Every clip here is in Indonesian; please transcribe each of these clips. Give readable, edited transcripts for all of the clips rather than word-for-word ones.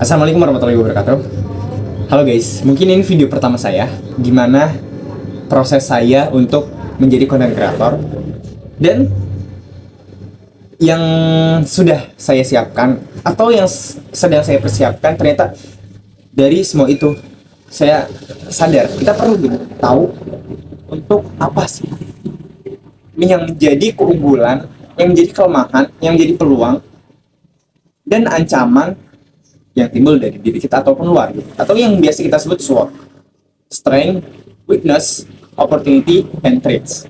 Assalamualaikum warahmatullahi wabarakatuh. Halo guys, mungkin ini video pertama saya. Gimana proses saya untuk menjadi content creator dan yang sudah saya siapkan atau yang sedang saya persiapkan. Ternyata dari semua itu saya sadar kita perlu tahu untuk apa sih yang menjadi keunggulan, yang menjadi kelemahan, yang menjadi peluang dan ancaman yang timbul dari diri kita ataupun luar, atau yang biasa kita sebut SWOT: strength, weakness, opportunity, and threats.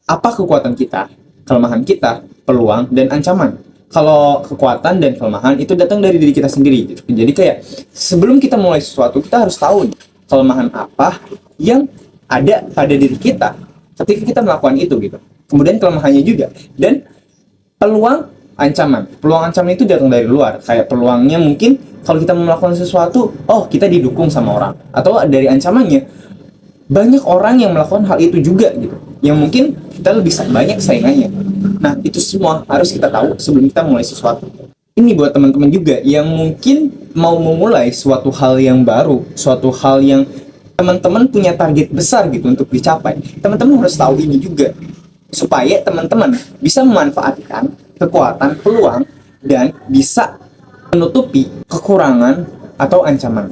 Apa kekuatan kita, kelemahan kita, peluang, dan ancaman? Kalau kekuatan dan kelemahan itu datang dari diri kita sendiri gitu. Jadi kayak sebelum kita mulai sesuatu, kita harus tahu kelemahan apa yang ada pada diri kita ketika kita melakukan itu gitu. Kemudian kelemahannya juga, dan peluang, ancaman itu datang dari luar. Kayak peluangnya mungkin kalau kita melakukan sesuatu, oh kita didukung sama orang, atau dari ancamannya banyak orang yang melakukan hal itu juga gitu, yang mungkin kita lebih banyak saingannya. Nah, itu semua harus kita tahu sebelum kita mulai sesuatu. Ini buat teman-teman juga yang mungkin mau memulai suatu hal yang baru, suatu hal yang teman-teman punya target besar gitu untuk dicapai. Teman-teman harus tahu ini juga, supaya teman-teman bisa memanfaatkan kekuatan, peluang, dan bisa menutupi kekurangan atau ancaman.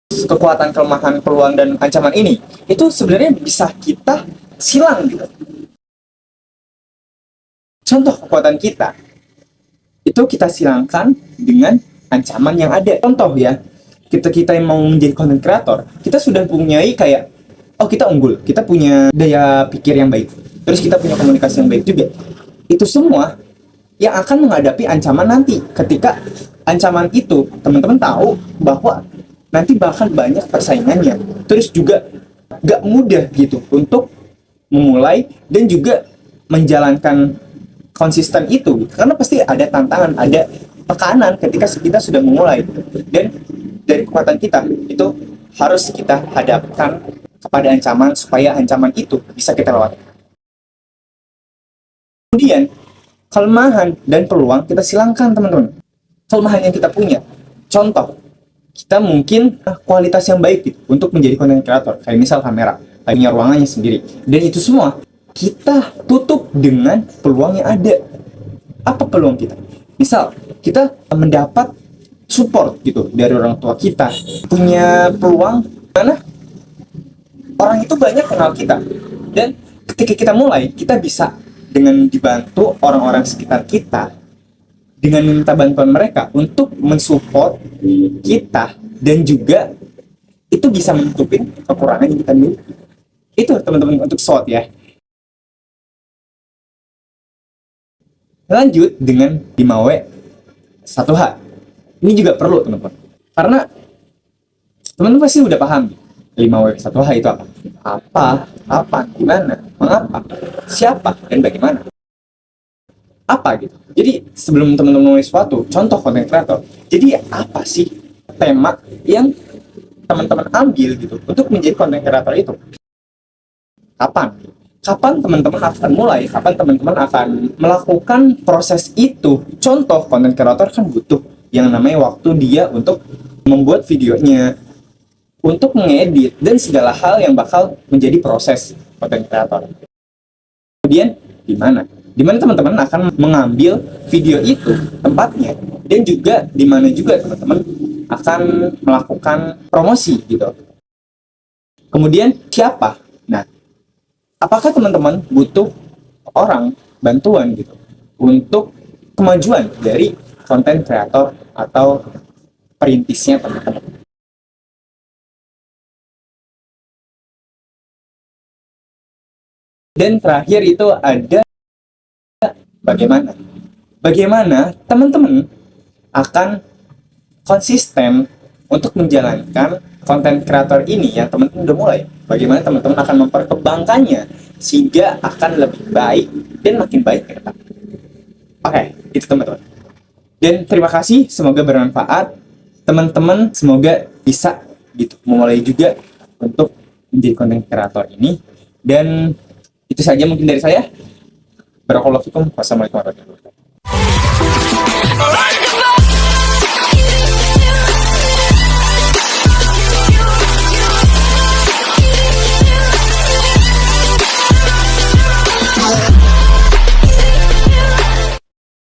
Kekuatan, kelemahan, peluang, dan ancaman ini itu sebenarnya bisa kita silang gitu. Contoh kekuatan kita itu kita silangkan dengan ancaman yang ada. Contoh ya, kita yang mau menjadi content creator, kita sudah mempunyai kayak, oh kita unggul, kita punya daya pikir yang baik, terus kita punya komunikasi yang baik juga. Itu semua yang akan menghadapi ancaman nanti. Ketika ancaman itu teman-teman tahu bahwa nanti bahkan banyak persaingannya, terus juga gak mudah gitu untuk memulai dan juga menjalankan konsisten itu, karena pasti ada tantangan, ada tekanan ketika kita sudah memulai. Dan dari kekuatan kita itu harus kita hadapkan kepada ancaman supaya ancaman itu bisa kita lewati. Kemudian kelemahan dan peluang kita silangkan teman-teman. Kelemahan yang kita punya, contoh kita mungkin kualitas yang baik gitu, untuk menjadi content creator, kayak misal kamera, punya ruangannya sendiri, dan itu semua kita tutup dengan peluang yang ada. Apa peluang kita? Misal kita mendapat support gitu dari orang tua kita, punya peluang mana orang itu banyak kenal kita, dan ketika kita mulai, kita bisa dengan dibantu orang-orang sekitar kita, dengan meminta bantuan mereka untuk mensupport kita, dan juga itu bisa menutupin kekurangan yang kita miliki. Itu teman-teman untuk SWOT ya. Lanjut dengan 5W 1H. Ini juga perlu teman-teman, karena teman-teman pasti udah paham 5W 1H itu apa? Apa, kapan, gimana, mengapa, siapa, dan bagaimana. Apa gitu. Jadi sebelum teman-teman nulis sesuatu, contoh content creator, jadi apa sih tema yang teman-teman ambil gitu untuk menjadi content creator itu? Kapan teman-teman akan mulai, kapan teman-teman akan melakukan proses itu? Contoh content creator kan butuh yang namanya waktu dia untuk membuat videonya, untuk mengedit, dan segala hal yang bakal menjadi proses content creator. Kemudian di mana teman-teman akan mengambil video itu tempatnya, dan juga di mana juga teman-teman akan melakukan promosi gitu. Kemudian siapa? Nah, apakah teman-teman butuh orang bantuan gitu untuk kemajuan dari content creator atau perintisnya teman-teman? Dan terakhir itu ada bagaimana teman-teman akan konsisten untuk menjalankan konten kreator ini yang teman-teman udah mulai. Bagaimana teman-teman akan memperkembangkannya sehingga akan lebih baik dan makin baik ke depan. Oke, itu teman-teman. Dan terima kasih, semoga bermanfaat. Teman-teman semoga bisa gitu memulai juga untuk menjadi konten kreator ini. Dan itu saja mungkin dari saya. Barakallahu fikum. Wassalamualaikum warahmatullahi wabarakatuh.